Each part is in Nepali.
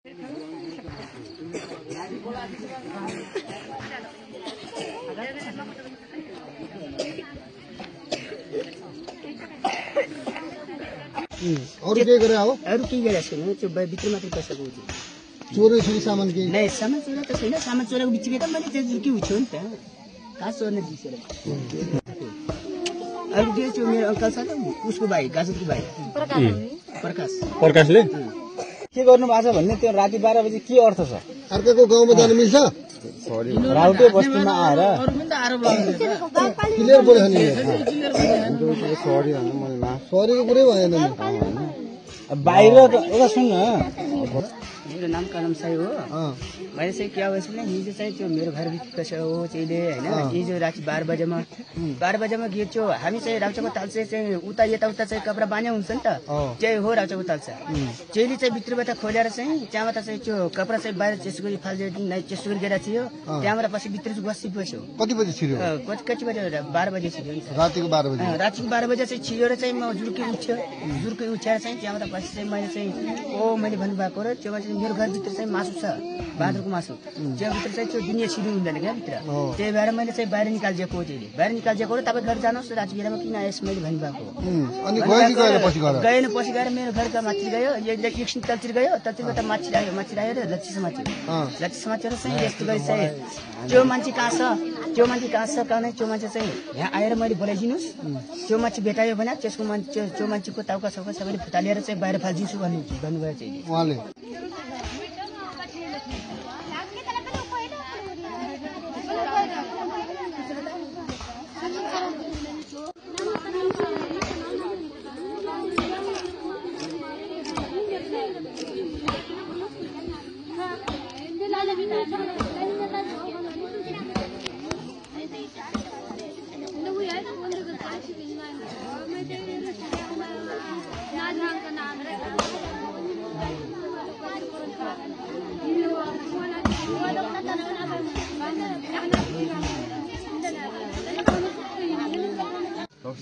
अरू के गरे हो? अरू के गरेको छैन, त्यो भित्र मात्र पैसा गयो। चोरी छुरी सामान के? नै सामान चोरा त छैन, सामान चोराको बिचमा त मैले त्यो के उठ्यो नि त। कहाँ चोर्ने बिचरा। अरू के त्यो मेरो अंकल छ त, उसको भाइ, गाजरको भाइ। प्रकाश। प्रकाशले के गर्नु भएको छ भन्ने त्यो राति 12 बजे के अर्थ छ? अर्काको गाउँमा जान मिल्छ? राउटे बस्तीमा आएर अरू पनि त आरोप लगाउँछ। क्लियर बोले नि। सरी भन्नु मलाई सरीको कुरै भएन नि। बाहिर एउटा सुन न, मेरो नाम कलम साई हो। मैले चाहिँ क्या भएछ भने हिजो चाहिँ त्यो मेरो घर कसो हो चाहिँले हैन, हिजो राति 12 बजेमा गयो थियो। हामी चाहिँ राउचाको तालसे चाहिँ उता यता चाहिँ कपडा बान्या हुन्छ नि त, त्यही हो राउचाको तालसा। चेली चाहिँ भित्रबाट खोलेर चाहिँ त्यहाँबाट चाहिँ त्यो कपडा चाहिँ बाहिर चेसगरी फाल्दै चेसगरी गएर थियो। त्यहाँबाट पछि भित्र बसी बस्यो। कति बजे छिर्यो? कति बजे? 12 बजे छिर्यो नि। रातिको 12 बजे। रातिको 12 बजे चाहिँ छिरेर चाहिँ म जुर्कै उठेर चाहिँ त्यहाँबाट पछि चाहिँ मैले चाहिँ मैले भन्नुभएको र त्यो चाहिँ मेरो घरभित्र चाहिँ मासु छ, बाँदरको मासु। त्यहाँभित्र चाहिँ त्यो दुनियाँ छिर्नु हुँदैन क्या भित्र। त्यही भएर मैले चाहिँ बाहिर निकालिदिएको हो। त्यसले बाहिर निकालिदिएको र तपाईँ घर जानुहोस्, राति बेलामा किन आएस मैले भन्नुभएको। गएन, पछि गएर मेरो घरका माथि गयो, एकछिन तलतिर गयो, तलतिरबाट माथि आयो र लच्छी समात्यो चाहिँ यस्तो गरी चाहिँ त्यो मान्छे कहाँ छ कहाँ नै त्यो मान्छे चाहिँ यहाँ आएर मैले बोलाइदिनुहोस्। त्यो मान्छे भेटायो भने त्यसको मान्छे त्यो मान्छेको टाउका सौका सबैले फुटालेर चाहिँ बाहिर फालिदिन्छु भन्नुभयो चाहिँ उहाँले।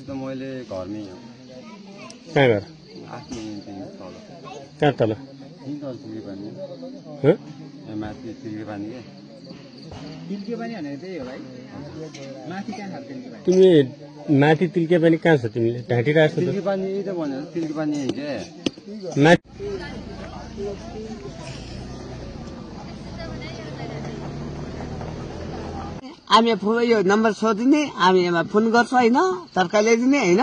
त मैले घरमै हो। कहाँ घर? आफ्नो तल। कहाँ तल? तिल्के पानी। माथि तिल्के पानी के? तिल्के पानी भनेर त्यही हो भाइ। माथि कहाँ छ तिल्के पानी? तिमी माथि तिल्के पानी कहाँ छ? तिमीले ढाँटिरहेको छ? तिल्के पानी त भनेर तिल्के पानी के? हामी यो नम्बर सोधिने, हामी फोन गर्छौँ होइन, तरकारी ल्याइदिने होइन,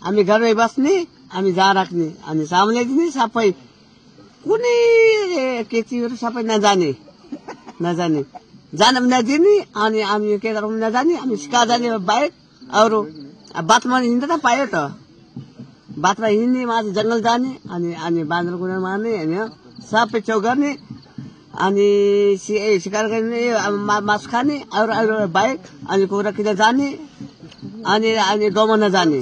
हामी घरमै बस्ने, हामी जहाँ राख्ने, अनि सामान ल्याइदिने, सबै कुनै के चिजहरू सबै नजाने जान पनि नदिने। अनि हामी के गरौँ नजाने, हामी सिका जाने बाहेक अरू बाटोमा हिँड्दा त पायो त, बाटोमा हिँड्ने माथि जङ्गल जाने, अनि बाँदर कुना मार्ने होइन, सबै चौ गर्ने, अनि शिकार गर्ने, मासु खाने, अरू बाहेक अनि कुखुरा किन जाने, अनि गाउँमा नजाने।